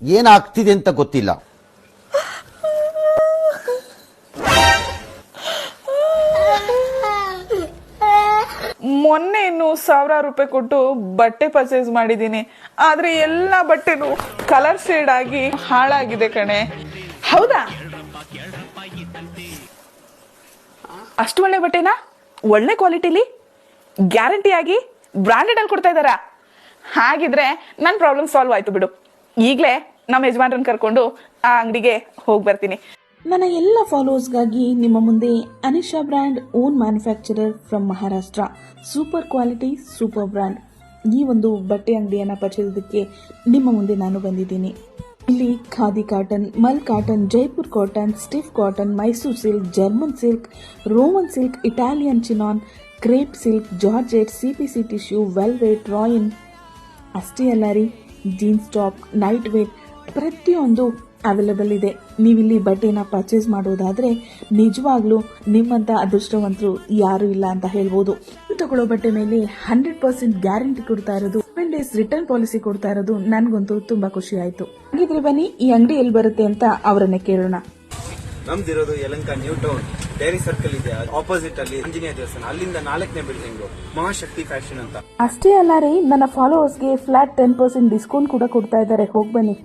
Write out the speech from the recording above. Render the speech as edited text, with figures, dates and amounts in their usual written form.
ಏನಾಗ್ತಿದೆ ಅಂತ ಗೊತ್ತಿಲ್ಲ. ಮೊನ್ನೆ ಇನ್ನು 1000 ರೂಪಾಯಿ ಕೊಟ್ಟು ಬಟ್ಟೆ ಪರ್ಚೇಸ್ ಮಾಡಿದ್ದೀನಿ. ಆದ್ರೆ ಎಲ್ಲ ಬಟ್ಟೆನು ಕಲರ್ ಶೇಡ್ ಆಗಿ ಹಾಳಾಗಿದೆ ಕಣೆ. ಹೌದಾ? ಅಷ್ಟು ಒಳ್ಳೆ ಬಟ್ಟೆನಾ ಒಳ್ಳೆ ಕ್ವಾಲಿಟಿಲಿ ಗ್ಯಾರಂಟಿ ಆಗಿ ಬ್ರಾಂಡೆಡ್ ಅಲ್ಲಿ ಕೊಡ್ತಾ ಇದ್ದಾರಾ? ಹಾಗಿದ್ರೆ ನನ್ನ ಪ್ರಾಬ್ಲಮ್ ಸಾಲ್ವ್ ಆಯ್ತು ಬಿಡು. ಈಗಲೇ ನಮ್ಮ ಯಜಮಾನ್ರನ್ನ ಕರ್ಕೊಂಡು ಆ ಅಂಗಡಿಗೆ ಹೋಗಿ ಬರ್ತೀನಿ. ನನ್ನ ಎಲ್ಲ ಫಾಲೋವರ್ಸ್ಗಾಗಿ ನಿಮ್ಮ ಮುಂದೆ Anisha brand own manufacturer from Maharashtra, super quality super brand ಈ ಒಂದು ಬಟ್ಟೆ ಅಂಗಡಿಯನ್ನು ಪರಿಚಯಿಸೋದಕ್ಕೆ ನಿಮ್ಮ ಮುಂದೆ ನಾನು ಬಂದಿದ್ದೀನಿ. ಇಲ್ಲಿ khadi cotton, mul cotton, Jaipur cotton, stiff cotton, Mysuru silk, German silk, Roman silk, Italian chinon, crepe silk, georgette, CPC tissue, velvet, rayon, ಅಷ್ಟೇ ಅಲ್ಲ ರೀ, ಜೀನ್ಸ್ ಟಾಪ್, ನೈಟ್ ವೇರ್ ಪ್ರತಿಯೊಂದು ಅವೈಲೇಬಲ್ ಇದೆ. ನೀವಿಲ್ಲಿ ಬಟ್ಟೆನ ಪರ್ಚೇಸ್ ಮಾಡೋದಾದರೆ ನಿಜವಾಗ್ಲೂ ನಿಮ್ಮಂಥ ಅದೃಷ್ಟವಂತರು ಯಾರೂ ಇಲ್ಲ ಅಂತ ಹೇಳ್ಬೋದು. ತಗೊಳ್ಳೋ ಬಟ್ಟೆ ಮೇಲೆ 100% ಗ್ಯಾರಂಟಿ ಕೊಡ್ತಾ ಇರೋದು, 7 days ರಿಟರ್ನ್ ಪಾಲಿಸಿ ಕೊಡ್ತಾ ಇರೋದು ನನಗಂತೂ ತುಂಬ ಖುಷಿ ಆಯಿತು. ಹಾಗಿದ್ರೆ ಬನ್ನಿ ಈ ಅಂಗಡಿ ಎಲ್ಲಿ ಬರುತ್ತೆ ಅಂತ ಅವರನ್ನೇ ಕೇಳೋಣ. ನಮ್ದಿರೋದು Yelahanka new town dairy circle ಇದೆ, ಆಪೋಸಿಟ್ ಅಲ್ಲಿ ಆಂಜನೇಯ ದೇವಸ್ಥಾನ, ಅಲ್ಲಿಂದ 4ನೇ ಬಿಲ್ಡಿಂಗ್ ಮಹಾಶಕ್ತಿ ಫ್ಯಾಷನ್ ಅಂತ. ಅಷ್ಟೇ ಅಲ್ಲ ರೀ, ನನ್ನ ಫಾಲೋವರ್ಸ್ಗೆ ಫ್ಲಾಟ್ 10% ಡಿಸ್ಕೌಂಟ್ ಕೂಡ ಕೊಡ್ತಾ ಇದ್ದಾರೆ. ಹೋಗಿ ಬನ್ನಿ.